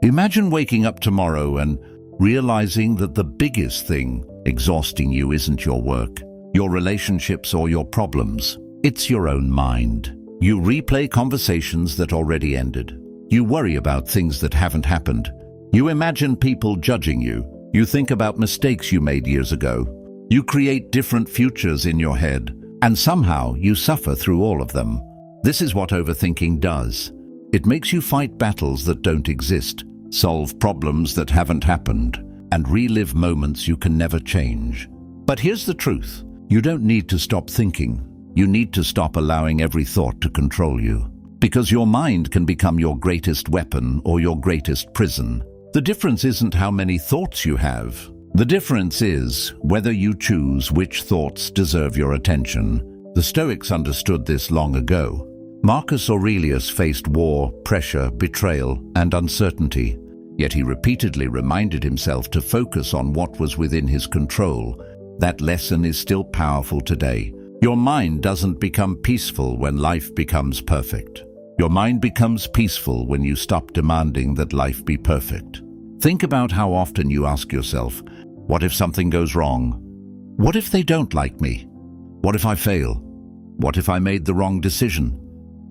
Imagine waking up tomorrow and realizing that the biggest thing exhausting you isn't your work, your relationships, or your problems. It's your own mind. You replay conversations that already ended. You worry about things that haven't happened. You imagine people judging you. You think about mistakes you made years ago. You create different futures in your head, and somehow you suffer through all of them. This is what overthinking does. It makes you fight battles that don't exist, solve problems that haven't happened, and relive moments you can never change. But here's the truth. You don't need to stop thinking. You need to stop allowing every thought to control you. Because your mind can become your greatest weapon or your greatest prison. The difference isn't how many thoughts you have. The difference is whether you choose which thoughts deserve your attention. The Stoics understood this long ago. Marcus Aurelius faced war, pressure, betrayal, and uncertainty. Yet he repeatedly reminded himself to focus on what was within his control. That lesson is still powerful today. Your mind doesn't become peaceful when life becomes perfect. Your mind becomes peaceful when you stop demanding that life be perfect. Think about how often you ask yourself, what if something goes wrong? What if they don't like me? What if I fail? What if I made the wrong decision?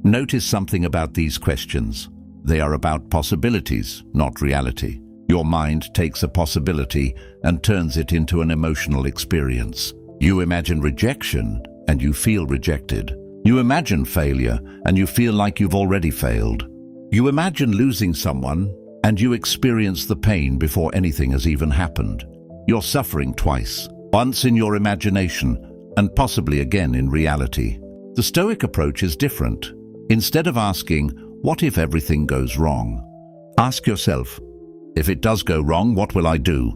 Notice something about these questions. They are about possibilities, not reality. Your mind takes a possibility and turns it into an emotional experience. You imagine rejection and you feel rejected. You imagine failure and you feel like you've already failed. You imagine losing someone and you experience the pain before anything has even happened. You're suffering twice, once in your imagination and possibly again in reality. The Stoic approach is different. Instead of asking, what if everything goes wrong? Ask yourself, if it does go wrong, what will I do?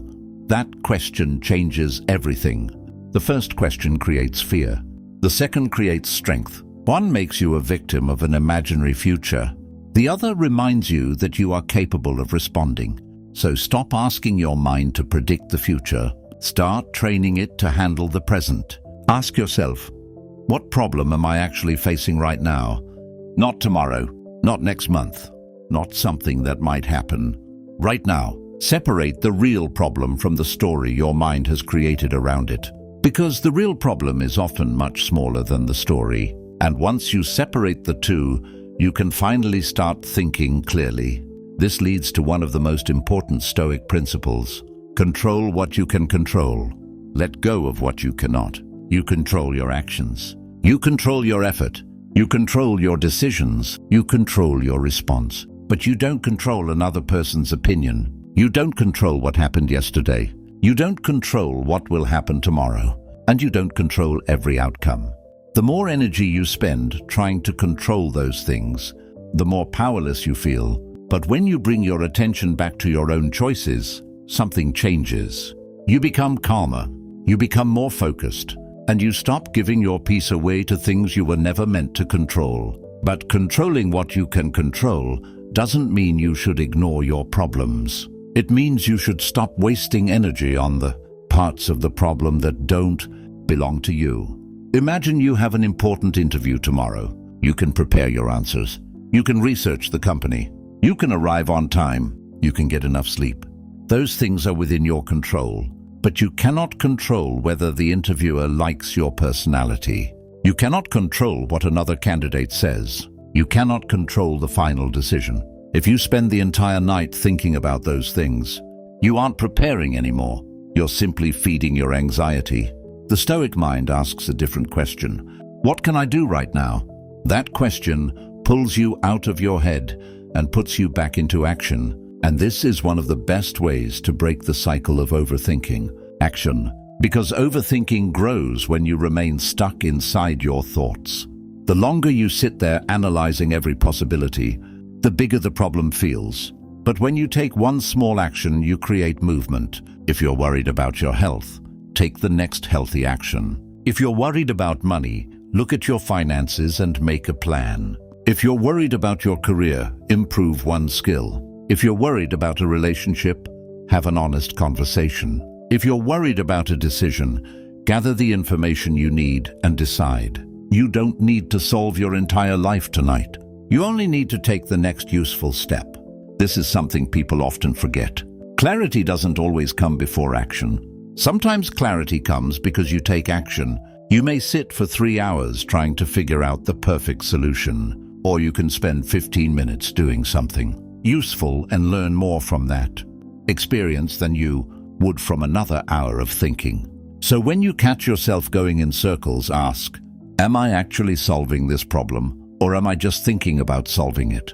That question changes everything. The first question creates fear. The second creates strength. One makes you a victim of an imaginary future. The other reminds you that you are capable of responding. So stop asking your mind to predict the future. Start training it to handle the present. Ask yourself, what problem am I actually facing right now? Not tomorrow, not next month, not something that might happen. Right now, separate the real problem from the story your mind has created around it. Because the real problem is often much smaller than the story. And once you separate the two, you can finally start thinking clearly. This leads to one of the most important Stoic principles. Control what you can control. Let go of what you cannot. You control your actions. You control your effort. You control your decisions. You control your response. But you don't control another person's opinion. You don't control what happened yesterday. You don't control what will happen tomorrow. And you don't control every outcome. The more energy you spend trying to control those things, the more powerless you feel. But when you bring your attention back to your own choices, something changes. You become calmer. You become more focused. And you stop giving your peace away to things you were never meant to control. But controlling what you can control doesn't mean you should ignore your problems. It means you should stop wasting energy on the parts of the problem that don't belong to you. Imagine you have an important interview tomorrow. You can prepare your answers. You can research the company. You can arrive on time. You can get enough sleep. Those things are within your control. But you cannot control whether the interviewer likes your personality. You cannot control what another candidate says. You cannot control the final decision. If you spend the entire night thinking about those things, you aren't preparing anymore. You're simply feeding your anxiety. The Stoic mind asks a different question. What can I do right now? That question pulls you out of your head and puts you back into action. And this is one of the best ways to break the cycle of overthinking. Action. Because overthinking grows when you remain stuck inside your thoughts. The longer you sit there analyzing every possibility, the bigger the problem feels. But when you take one small action, you create movement. If you're worried about your health, take the next healthy action. If you're worried about money, look at your finances and make a plan. If you're worried about your career, improve one skill. If you're worried about a relationship, have an honest conversation. If you're worried about a decision, gather the information you need and decide. You don't need to solve your entire life tonight. You only need to take the next useful step. This is something people often forget. Clarity doesn't always come before action. Sometimes clarity comes because you take action. You may sit for 3 hours trying to figure out the perfect solution, or you can spend 15 minutes doing something useful and learn more from that experience than you would from another hour of thinking. So when you catch yourself going in circles, ask, am I actually solving this problem, or am I just thinking about solving it?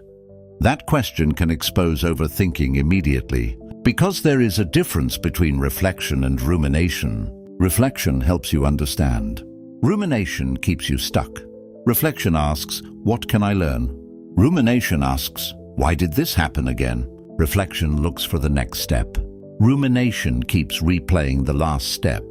That question can expose overthinking immediately, because there is a difference between reflection and rumination. Reflection helps you understand. Rumination keeps you stuck. Reflection asks, what can I learn? Rumination asks, why did this happen again? Reflection looks for the next step. Rumination keeps replaying the last step.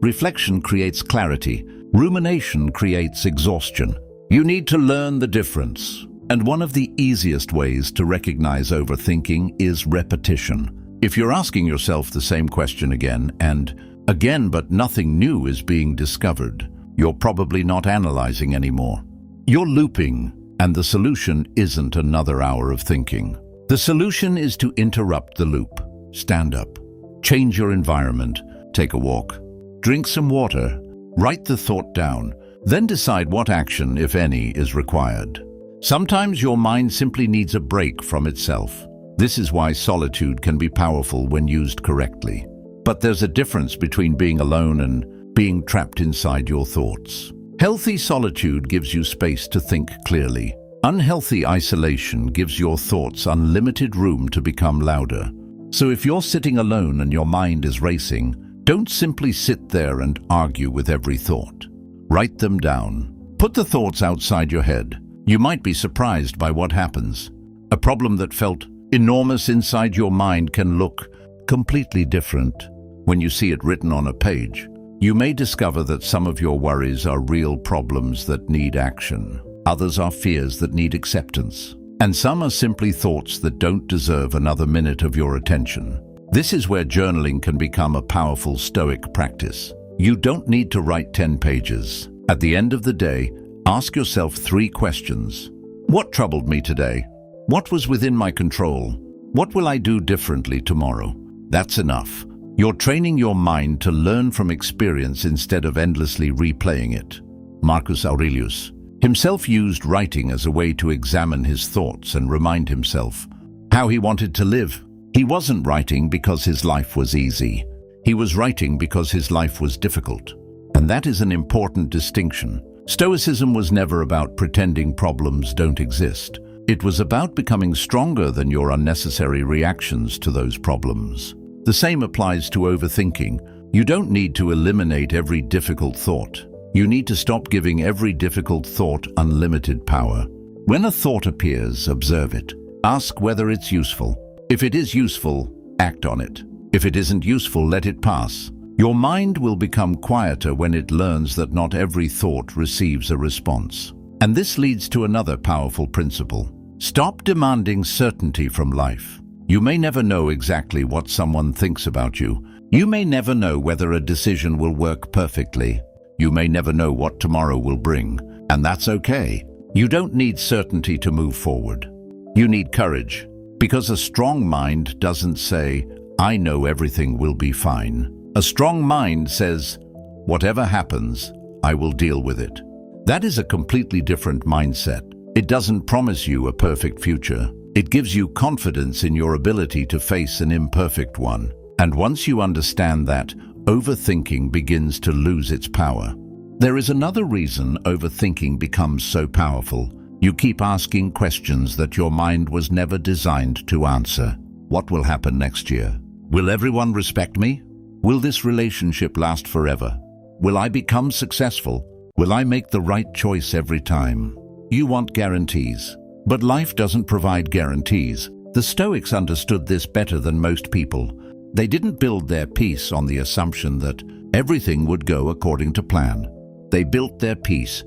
Reflection creates clarity. Rumination creates exhaustion. You need to learn the difference. And one of the easiest ways to recognize overthinking is repetition. If you're asking yourself the same question again and again, but nothing new is being discovered, you're probably not analyzing anymore. You're looping, and the solution isn't another hour of thinking. The solution is to interrupt the loop. Stand up. Change your environment. Take a walk. Drink some water. Write the thought down. Then decide what action, if any, is required. Sometimes your mind simply needs a break from itself. This is why solitude can be powerful when used correctly. But there's a difference between being alone and being trapped inside your thoughts. Healthy solitude gives you space to think clearly. Unhealthy isolation gives your thoughts unlimited room to become louder. So if you're sitting alone and your mind is racing, don't simply sit there and argue with every thought. Write them down. Put the thoughts outside your head. You might be surprised by what happens. A problem that felt enormous inside your mind can look completely different when you see it written on a page. You may discover that some of your worries are real problems that need action. Others are fears that need acceptance. And some are simply thoughts that don't deserve another minute of your attention. This is where journaling can become a powerful Stoic practice. You don't need to write 10 pages. At the end of the day, ask yourself 3 questions. What troubled me today? What was within my control? What will I do differently tomorrow? That's enough. You're training your mind to learn from experience instead of endlessly replaying it. Marcus Aurelius himself used writing as a way to examine his thoughts and remind himself how he wanted to live. He wasn't writing because his life was easy. He was writing because his life was difficult. And that is an important distinction. Stoicism was never about pretending problems don't exist. It was about becoming stronger than your unnecessary reactions to those problems. The same applies to overthinking. You don't need to eliminate every difficult thought. You need to stop giving every difficult thought unlimited power. When a thought appears, observe it. Ask whether it's useful. If it is useful, act on it. If it isn't useful, let it pass. Your mind will become quieter when it learns that not every thought receives a response. And this leads to another powerful principle. Stop demanding certainty from life. You may never know exactly what someone thinks about you. You may never know whether a decision will work perfectly. You may never know what tomorrow will bring, and that's okay. You don't need certainty to move forward. You need courage, because a strong mind doesn't say, I know everything will be fine. A strong mind says, whatever happens, I will deal with it. That is a completely different mindset. It doesn't promise you a perfect future. It gives you confidence in your ability to face an imperfect one. And once you understand that, overthinking begins to lose its power. There is another reason overthinking becomes so powerful. You keep asking questions that your mind was never designed to answer. What will happen next year? Will everyone respect me? Will this relationship last forever? Will I become successful? Will I make the right choice every time? You want guarantees, but life doesn't provide guarantees. The Stoics understood this better than most people. They didn't build their peace on the assumption that everything would go according to plan. They built their peace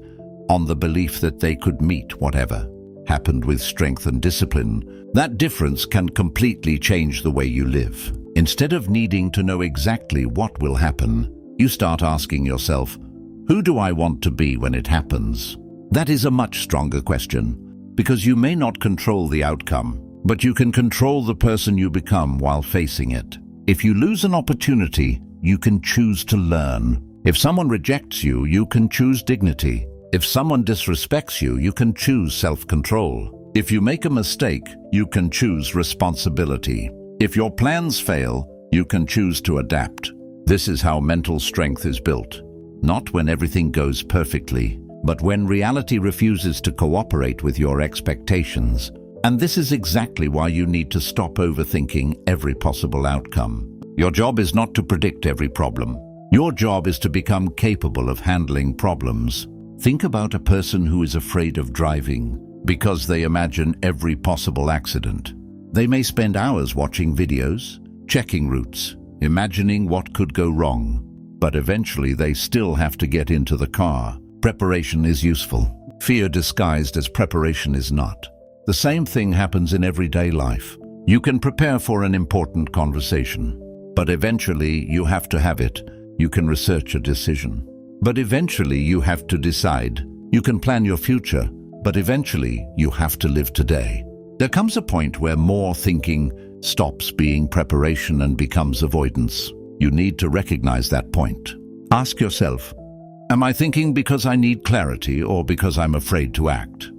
on the belief that they could meet whatever happened with strength and discipline. That difference can completely change the way you live. Instead of needing to know exactly what will happen, you start asking yourself, who do I want to be when it happens? That is a much stronger question, because you may not control the outcome, but you can control the person you become while facing it. If you lose an opportunity, you can choose to learn. If someone rejects you, you can choose dignity. If someone disrespects you, you can choose self-control. If you make a mistake, you can choose responsibility. If your plans fail, you can choose to adapt. This is how mental strength is built. Not when everything goes perfectly, but when reality refuses to cooperate with your expectations. And this is exactly why you need to stop overthinking every possible outcome. Your job is not to predict every problem. Your job is to become capable of handling problems. Think about a person who is afraid of driving because they imagine every possible accident. They may spend hours watching videos, checking routes, imagining what could go wrong, but eventually they still have to get into the car. Preparation is useful. Fear disguised as preparation is not. The same thing happens in everyday life. You can prepare for an important conversation, but eventually you have to have it. You can research a decision, but eventually you have to decide. You can plan your future, but eventually you have to live today. There comes a point where more thinking stops being preparation and becomes avoidance. You need to recognize that point. Ask yourself, am I thinking because I need clarity or because I'm afraid to act?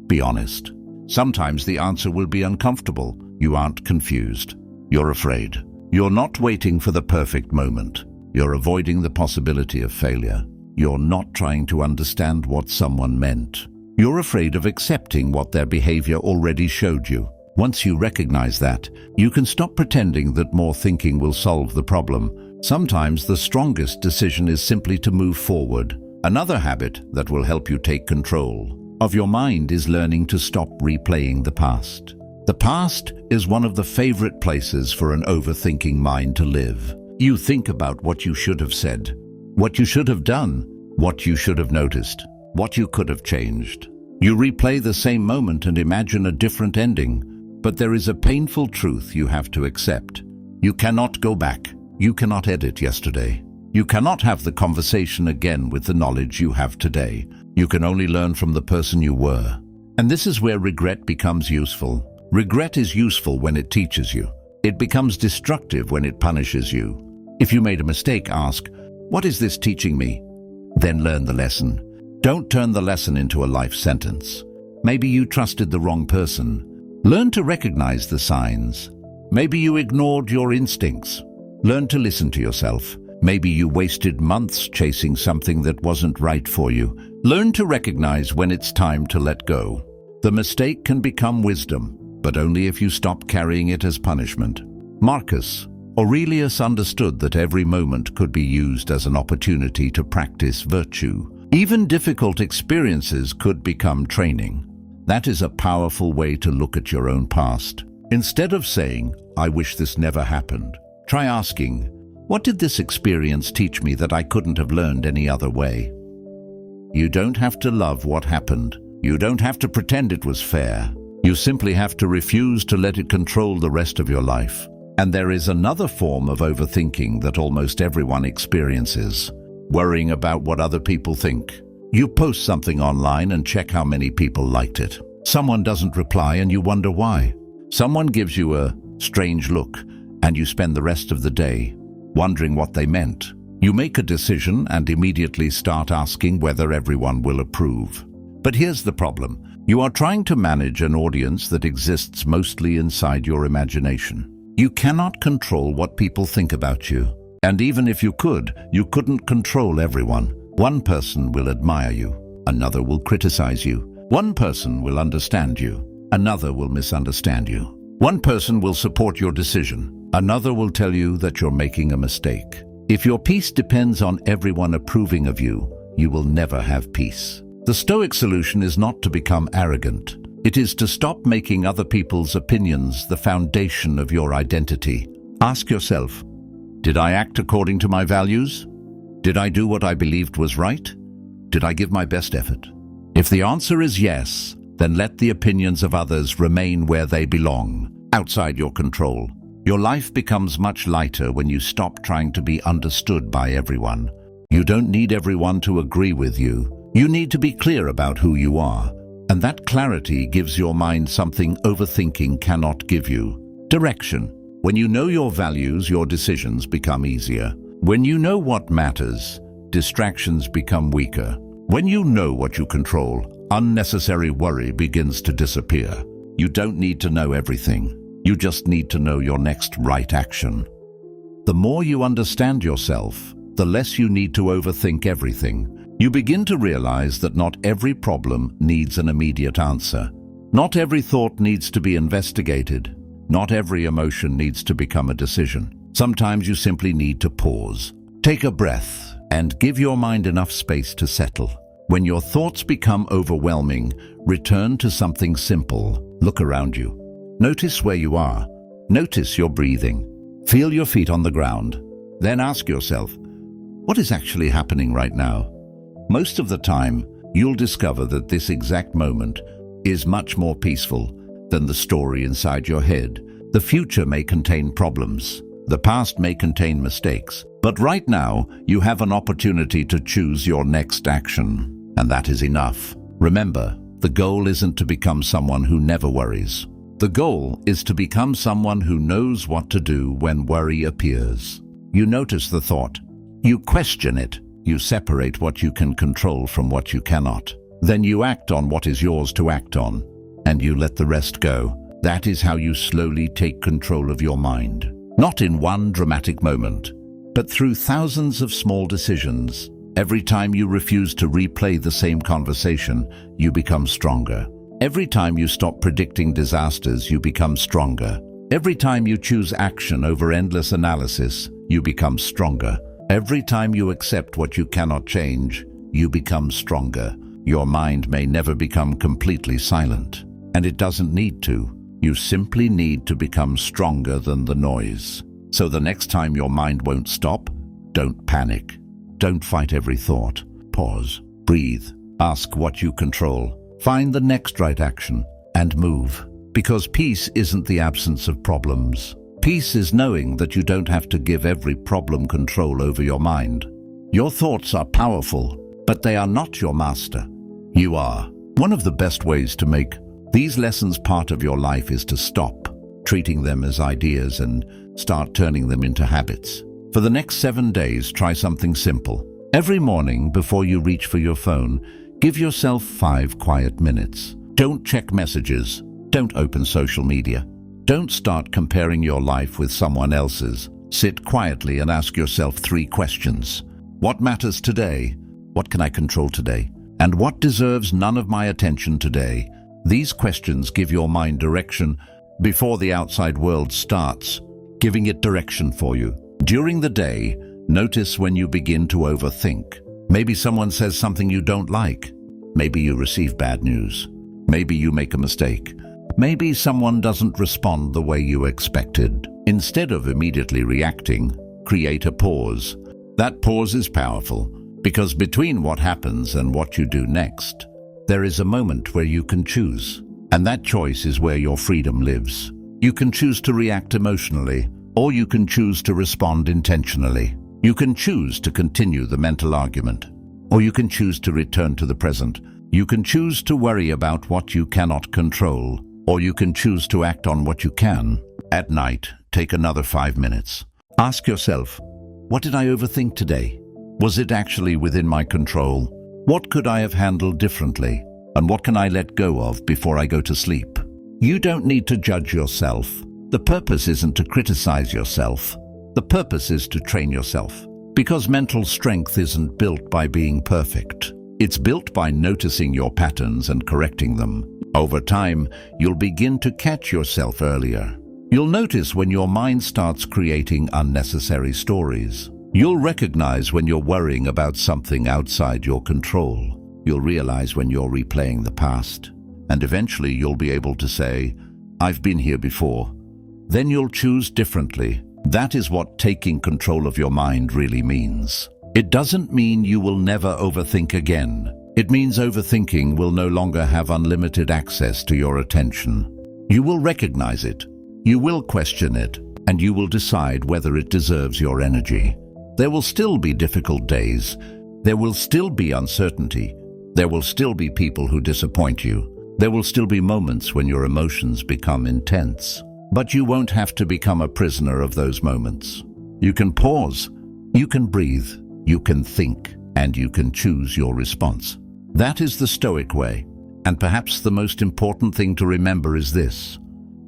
Be honest. Sometimes the answer will be uncomfortable. You aren't confused. You're afraid. You're not waiting for the perfect moment. You're avoiding the possibility of failure. You're not trying to understand what someone meant. You're afraid of accepting what their behavior already showed you. Once you recognize that, you can stop pretending that more thinking will solve the problem. Sometimes the strongest decision is simply to move forward. Another habit that will help you take control of your mind is learning to stop replaying the past. The past is one of the favorite places for an overthinking mind to live. You think about what you should have said, what you should have done, what you should have noticed, what you could have changed. You replay the same moment and imagine a different ending, but there is a painful truth you have to accept. You cannot go back. You cannot edit yesterday. You cannot have the conversation again with the knowledge you have today. You can only learn from the person you were. And this is where regret becomes useful. Regret is useful when it teaches you. It becomes destructive when it punishes you. If you made a mistake, ask, what is this teaching me? Then learn the lesson. Don't turn the lesson into a life sentence. Maybe you trusted the wrong person. Learn to recognize the signs. Maybe you ignored your instincts. Learn to listen to yourself. Maybe you wasted months chasing something that wasn't right for you. Learn to recognize when it's time to let go. The mistake can become wisdom, but only if you stop carrying it as punishment. Marcus Aurelius understood that every moment could be used as an opportunity to practice virtue. Even difficult experiences could become training. That is a powerful way to look at your own past. Instead of saying, I wish this never happened, try asking, what did this experience teach me that I couldn't have learned any other way? You don't have to love what happened. You don't have to pretend it was fair. You simply have to refuse to let it control the rest of your life. And there is another form of overthinking that almost everyone experiences, worrying about what other people think. You post something online and check how many people liked it. Someone doesn't reply and you wonder why. Someone gives you a strange look and you spend the rest of the day wondering what they meant. You make a decision and immediately start asking whether everyone will approve. But here's the problem. You are trying to manage an audience that exists mostly inside your imagination. You cannot control what people think about you. And even if you could, you couldn't control everyone. One person will admire you. Another will criticize you. One person will understand you. Another will misunderstand you. One person will support your decision. Another will tell you that you're making a mistake. If your peace depends on everyone approving of you, you will never have peace. The Stoic solution is not to become arrogant. It is to stop making other people's opinions the foundation of your identity. Ask yourself, did I act according to my values? Did I do what I believed was right? Did I give my best effort? If the answer is yes, then let the opinions of others remain where they belong, outside your control. Your life becomes much lighter when you stop trying to be understood by everyone. You don't need everyone to agree with you. You need to be clear about who you are. And that clarity gives your mind something overthinking cannot give you: direction. When you know your values, your decisions become easier. When you know what matters, distractions become weaker. When you know what you control, unnecessary worry begins to disappear. You don't need to know everything. You just need to know your next right action. The more you understand yourself, the less you need to overthink everything. You begin to realize that not every problem needs an immediate answer. Not every thought needs to be investigated. Not every emotion needs to become a decision. Sometimes you simply need to pause. Take a breath and give your mind enough space to settle. When your thoughts become overwhelming, return to something simple. Look around you. Notice where you are. Notice your breathing. Feel your feet on the ground. Then ask yourself, what is actually happening right now? Most of the time, you'll discover that this exact moment is much more peaceful than the story inside your head. The future may contain problems. The past may contain mistakes. But right now, you have an opportunity to choose your next action. And that is enough. Remember, the goal isn't to become someone who never worries. The goal is to become someone who knows what to do when worry appears. You notice the thought. You question it. You separate what you can control from what you cannot. Then you act on what is yours to act on, and you let the rest go. That is how you slowly take control of your mind. Not in one dramatic moment, but through thousands of small decisions. Every time you refuse to replay the same conversation, you become stronger. Every time you stop predicting disasters, you become stronger. Every time you choose action over endless analysis, you become stronger. Every time you accept what you cannot change, you become stronger. Your mind may never become completely silent, and it doesn't need to. You simply need to become stronger than the noise. So the next time your mind won't stop, don't panic. Don't fight every thought. Pause, breathe, ask what you control. Find the next right action and move. Because peace isn't the absence of problems. Peace is knowing that you don't have to give every problem control over your mind. Your thoughts are powerful, but they are not your master. You are. One of the best ways to make these lessons part of your life is to stop treating them as ideas and start turning them into habits. For the next 7 days, try something simple. Every morning, before you reach for your phone, give yourself 5 quiet minutes. Don't check messages. Don't open social media. Don't start comparing your life with someone else's. Sit quietly and ask yourself 3 questions. What matters today? What can I control today? And what deserves none of my attention today? These questions give your mind direction before the outside world starts giving it direction for you. During the day, notice when you begin to overthink. Maybe someone says something you don't like. Maybe you receive bad news. Maybe you make a mistake. Maybe someone doesn't respond the way you expected. Instead of immediately reacting, create a pause. That pause is powerful because between what happens and what you do next, there is a moment where you can choose. And that choice is where your freedom lives. You can choose to react emotionally, or you can choose to respond intentionally. You can choose to continue the mental argument, or you can choose to return to the present. You can choose to worry about what you cannot control, or you can choose to act on what you can. At night, take another 5 minutes. Ask yourself, what did I overthink today? Was it actually within my control? What could I have handled differently? And what can I let go of before I go to sleep? You don't need to judge yourself. The purpose isn't to criticize yourself. The purpose is to train yourself. Because mental strength isn't built by being perfect. It's built by noticing your patterns and correcting them. Over time, you'll begin to catch yourself earlier. You'll notice when your mind starts creating unnecessary stories. You'll recognize when you're worrying about something outside your control. You'll realize when you're replaying the past. And eventually you'll be able to say, I've been here before. Then you'll choose differently. That is what taking control of your mind really means. It doesn't mean you will never overthink again. It means overthinking will no longer have unlimited access to your attention. You will recognize it, you will question it, and you will decide whether it deserves your energy. There will still be difficult days. There will still be uncertainty. There will still be people who disappoint you. There will still be moments when your emotions become intense, but you won't have to become a prisoner of those moments. You can pause, you can breathe, you can think, and you can choose your response. That is the Stoic way. And perhaps the most important thing to remember is this: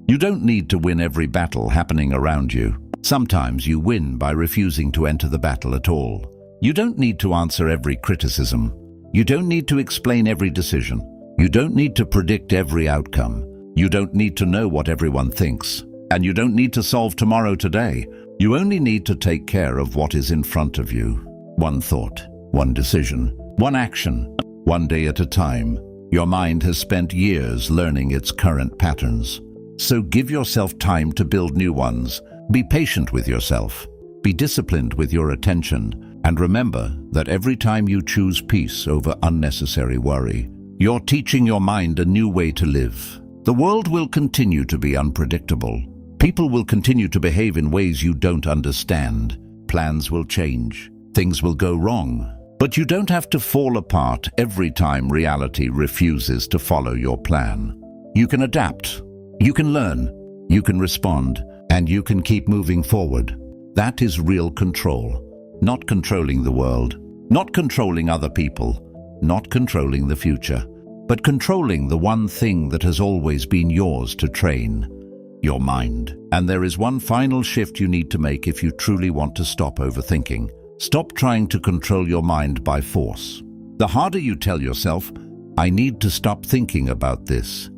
you don't need to win every battle happening around you. Sometimes you win by refusing to enter the battle at all. You don't need to answer every criticism. You don't need to explain every decision. You don't need to predict every outcome. You don't need to know what everyone thinks. And you don't need to solve tomorrow today. You only need to take care of what is in front of you. One thought, one decision, one action, one day at a time. Your mind has spent years learning its current patterns. So give yourself time to build new ones. Be patient with yourself. Be disciplined with your attention. And remember that every time you choose peace over unnecessary worry, you're teaching your mind a new way to live. The world will continue to be unpredictable. People will continue to behave in ways you don't understand. Plans will change. Things will go wrong. But you don't have to fall apart every time reality refuses to follow your plan. You can adapt. You can learn. You can respond. And you can keep moving forward. That is real control. Not controlling the world. Not controlling other people. Not controlling the future, but controlling the one thing that has always been yours to train: your mind. And there is one final shift you need to make if you truly want to stop overthinking. Stop trying to control your mind by force. The harder you tell yourself, "I need to stop thinking about this,"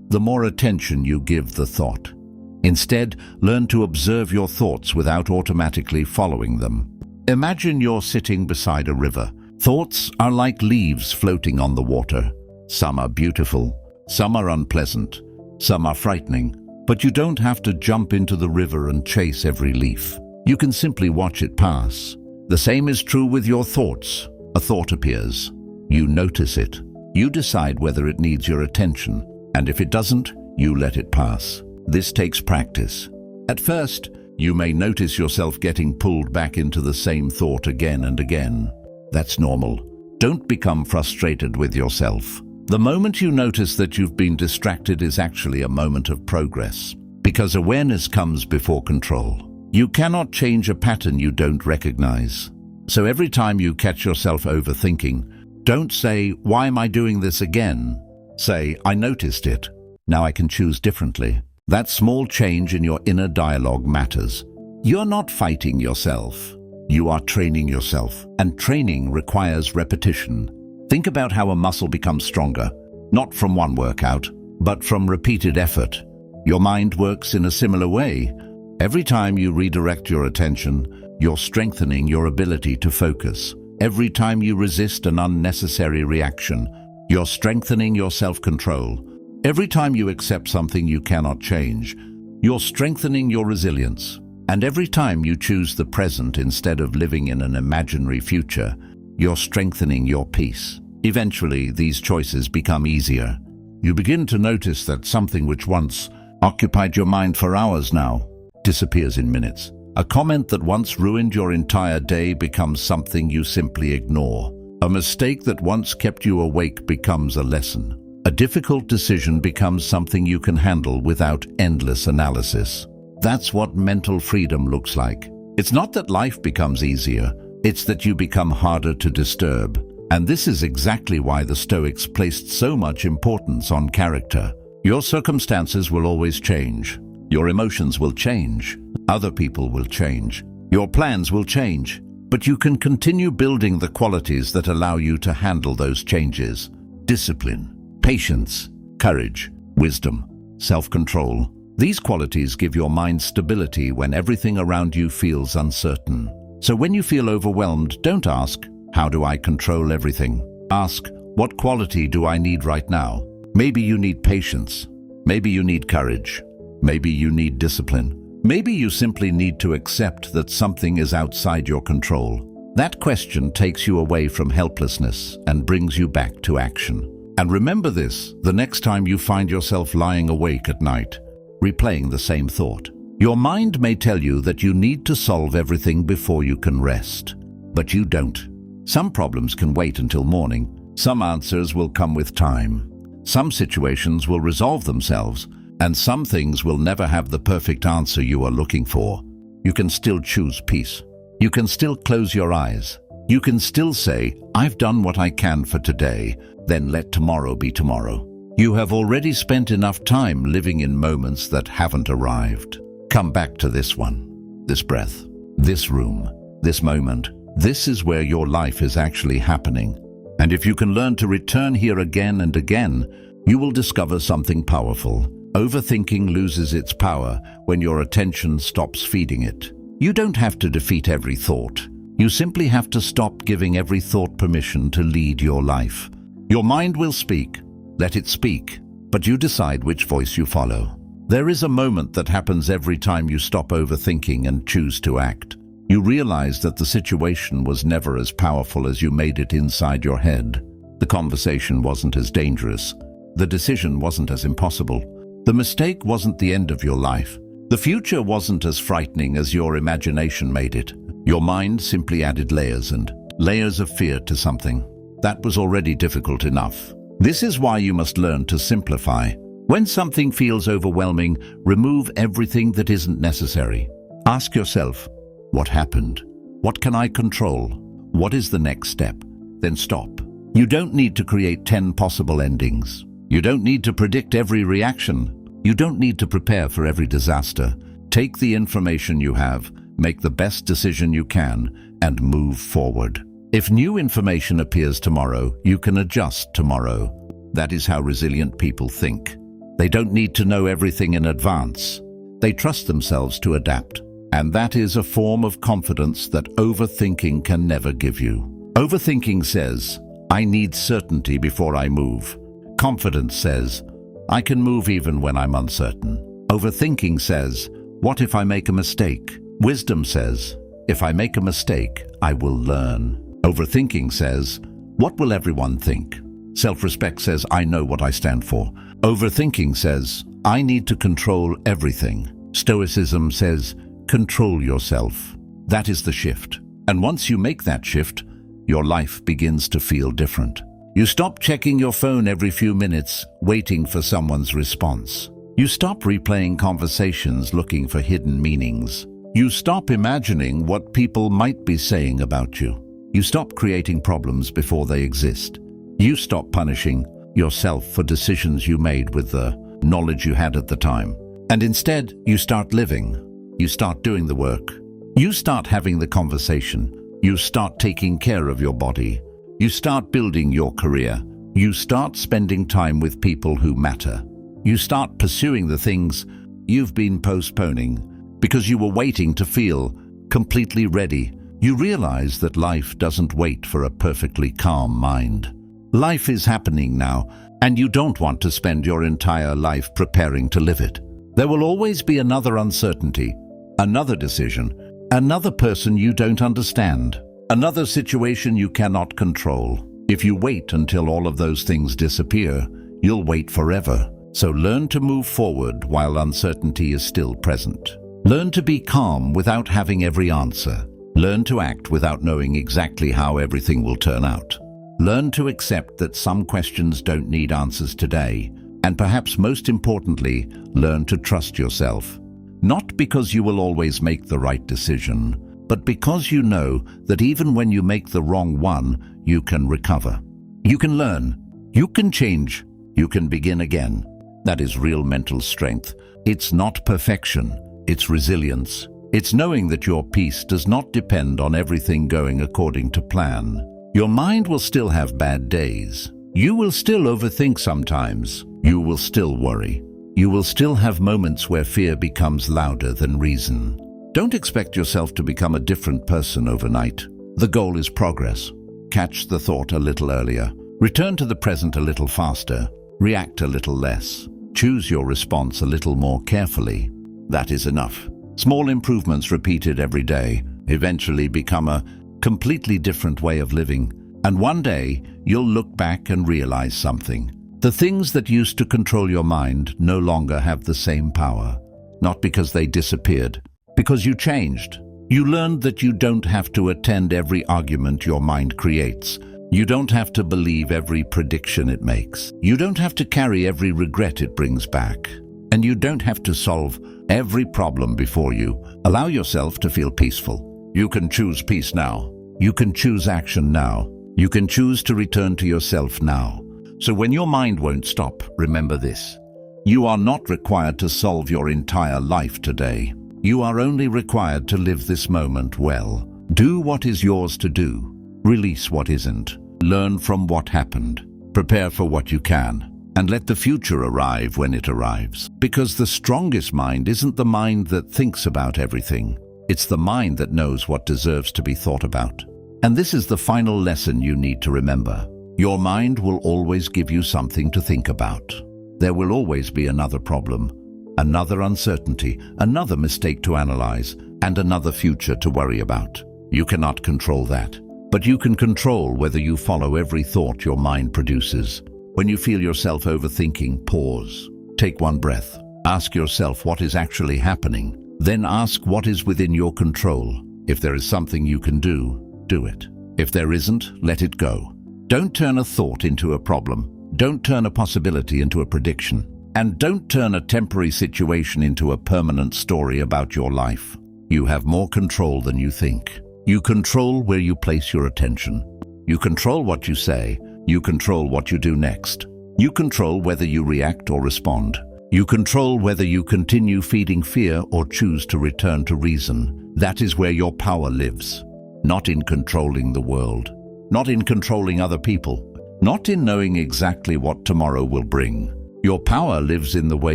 the more attention you give the thought. Instead, learn to observe your thoughts without automatically following them. Imagine you're sitting beside a river. Thoughts are like leaves floating on the water. Some are beautiful, some are unpleasant, some are frightening. But you don't have to jump into the river and chase every leaf. You can simply watch it pass. The same is true with your thoughts. A thought appears. You notice it. You decide whether it needs your attention. And if it doesn't, you let it pass. This takes practice. At first, you may notice yourself getting pulled back into the same thought again and again. That's normal. Don't become frustrated with yourself. The moment you notice that you've been distracted is actually a moment of progress, because awareness comes before control. You cannot change a pattern you don't recognize. So every time you catch yourself overthinking, don't say, "Why am I doing this again?" Say, "I noticed it. Now I can choose differently." That small change in your inner dialogue matters. You're not fighting yourself. You are training yourself, and training requires repetition. Think about how a muscle becomes stronger, not from one workout, but from repeated effort. Your mind works in a similar way. Every time you redirect your attention, you're strengthening your ability to focus. Every time you resist an unnecessary reaction, you're strengthening your self-control. Every time you accept something you cannot change, you're strengthening your resilience. And every time you choose the present instead of living in an imaginary future, you're strengthening your peace. Eventually, these choices become easier. You begin to notice that something which once occupied your mind for hours now disappears in minutes. A comment that once ruined your entire day becomes something you simply ignore. A mistake that once kept you awake becomes a lesson. A difficult decision becomes something you can handle without endless analysis. That's what mental freedom looks like. It's not that life becomes easier, it's that you become harder to disturb. And this is exactly why the Stoics placed so much importance on character. Your circumstances will always change. Your emotions will change. Other people will change. Your plans will change. But you can continue building the qualities that allow you to handle those changes. Discipline, patience, courage, wisdom, self-control. These qualities give your mind stability when everything around you feels uncertain. So when you feel overwhelmed, don't ask, "How do I control everything?" Ask, "What quality do I need right now?" Maybe you need patience. Maybe you need courage. Maybe you need discipline. Maybe you simply need to accept that something is outside your control. That question takes you away from helplessness and brings you back to action. And remember this, the next time you find yourself lying awake at night, replaying the same thought. Your mind may tell you that you need to solve everything before you can rest, but you don't. Some problems can wait until morning. Some answers will come with time. Some situations will resolve themselves, and some things will never have the perfect answer you are looking for. You can still choose peace. You can still close your eyes. You can still say, "I've done what I can for today, then let tomorrow be tomorrow." You have already spent enough time living in moments that haven't arrived. Come back to this one, this breath, this room, this moment. This is where your life is actually happening. And if you can learn to return here again and again, you will discover something powerful. Overthinking loses its power when your attention stops feeding it. You don't have to defeat every thought. You simply have to stop giving every thought permission to lead your life. Your mind will speak. Let it speak, but you decide which voice you follow. There is a moment that happens every time you stop overthinking and choose to act. You realize that the situation was never as powerful as you made it inside your head. The conversation wasn't as dangerous. The decision wasn't as impossible. The mistake wasn't the end of your life. The future wasn't as frightening as your imagination made it. Your mind simply added layers and layers of fear to something that was already difficult enough. This is why you must learn to simplify. When something feels overwhelming, remove everything that isn't necessary. Ask yourself, what happened? What can I control? What is the next step? Then stop. You don't need to create 10 possible endings. You don't need to predict every reaction. You don't need to prepare for every disaster. Take the information you have, make the best decision you can, and move forward. If new information appears tomorrow, you can adjust tomorrow. That is how resilient people think. They don't need to know everything in advance. They trust themselves to adapt. And that is a form of confidence that overthinking can never give you. Overthinking says, "I need certainty before I move." Confidence says, "I can move even when I'm uncertain." Overthinking says, "What if I make a mistake?" Wisdom says, "If I make a mistake, I will learn." Overthinking says, "What will everyone think?" Self-respect says, "I know what I stand for." Overthinking says, "I need to control everything." Stoicism says, "Control yourself." That is the shift. And once you make that shift, your life begins to feel different. You stop checking your phone every few minutes, waiting for someone's response. You stop replaying conversations looking for hidden meanings. You stop imagining what people might be saying about you. You stop creating problems before they exist. You stop punishing yourself for decisions you made with the knowledge you had at the time. And instead, you start living. You start doing the work. You start having the conversation. You start taking care of your body. You start building your career. You start spending time with people who matter. You start pursuing the things you've been postponing because you were waiting to feel completely ready. You realize that life doesn't wait for a perfectly calm mind. Life is happening now, and you don't want to spend your entire life preparing to live it. There will always be another uncertainty, another decision, another person you don't understand, another situation you cannot control. If you wait until all of those things disappear, you'll wait forever. So learn to move forward while uncertainty is still present. Learn to be calm without having every answer. Learn to act without knowing exactly how everything will turn out. Learn to accept that some questions don't need answers today. And perhaps most importantly, learn to trust yourself. Not because you will always make the right decision, but because you know that even when you make the wrong one, you can recover. You can learn. You can change. You can begin again. That is real mental strength. It's not perfection. It's resilience. It's knowing that your peace does not depend on everything going according to plan. Your mind will still have bad days. You will still overthink sometimes. You will still worry. You will still have moments where fear becomes louder than reason. Don't expect yourself to become a different person overnight. The goal is progress. Catch the thought a little earlier. Return to the present a little faster. React a little less. Choose your response a little more carefully. That is enough. Small improvements repeated every day eventually become a completely different way of living. And one day, you'll look back and realize something. The things that used to control your mind no longer have the same power. Not because they disappeared, because you changed. You learned that you don't have to attend every argument your mind creates. You don't have to believe every prediction it makes. You don't have to carry every regret it brings back. And you don't have to solve every problem before you. Allow yourself to feel peaceful. You can choose peace now. You can choose action now. You can choose to return to yourself now. So when your mind won't stop, remember this. You are not required to solve your entire life today. You are only required to live this moment well. Do what is yours to do. Release what isn't. Learn from what happened. Prepare for what you can. And let the future arrive when it arrives. Because the strongest mind isn't the mind that thinks about everything. It's the mind that knows what deserves to be thought about. And this is the final lesson you need to remember. Your mind will always give you something to think about. There will always be another problem, another uncertainty, another mistake to analyze, and another future to worry about. You cannot control that. But you can control whether you follow every thought your mind produces. When you feel yourself overthinking, pause. Take one breath. Ask yourself what is actually happening. Then ask what is within your control. If there is something you can do, do it. If there isn't, let it go. Don't turn a thought into a problem. Don't turn a possibility into a prediction. And don't turn a temporary situation into a permanent story about your life. You have more control than you think. You control where you place your attention. You control what you say. You control what you do next. You control whether you react or respond. You control whether you continue feeding fear or choose to return to reason. That is where your power lives. Not in controlling the world. Not in controlling other people. Not in knowing exactly what tomorrow will bring. Your power lives in the way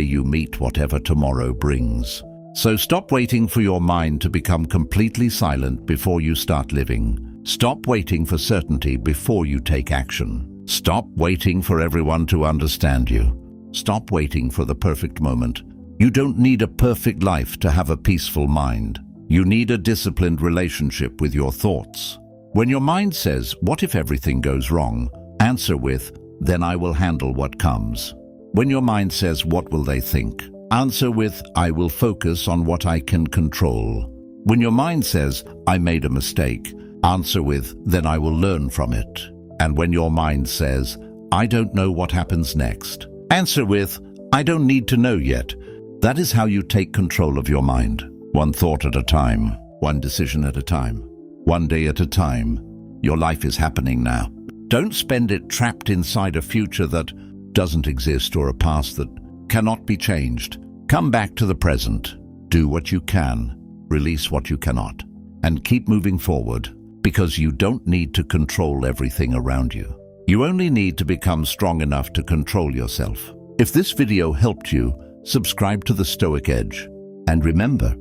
you meet whatever tomorrow brings. So stop waiting for your mind to become completely silent before you start living. Stop waiting for certainty before you take action. Stop waiting for everyone to understand you. Stop waiting for the perfect moment. You don't need a perfect life to have a peaceful mind. You need a disciplined relationship with your thoughts. When your mind says, "What if everything goes wrong?" answer with, "Then I will handle what comes." When your mind says, "What will they think?" answer with, "I will focus on what I can control." When your mind says, "I made a mistake," answer with, "Then I will learn from it." And when your mind says, "I don't know what happens next," answer with, "I don't need to know yet." That is how you take control of your mind. One thought at a time, one decision at a time, one day at a time. Your life is happening now. Don't spend it trapped inside a future that doesn't exist or a past that cannot be changed. Come back to the present. Do what you can, release what you cannot, and keep moving forward, because you don't need to control everything around you. You only need to become strong enough to control yourself. If this video helped you, subscribe to the Stoic Edge. And remember,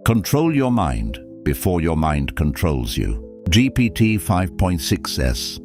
control your mind before your mind controls you. GPT 5.6s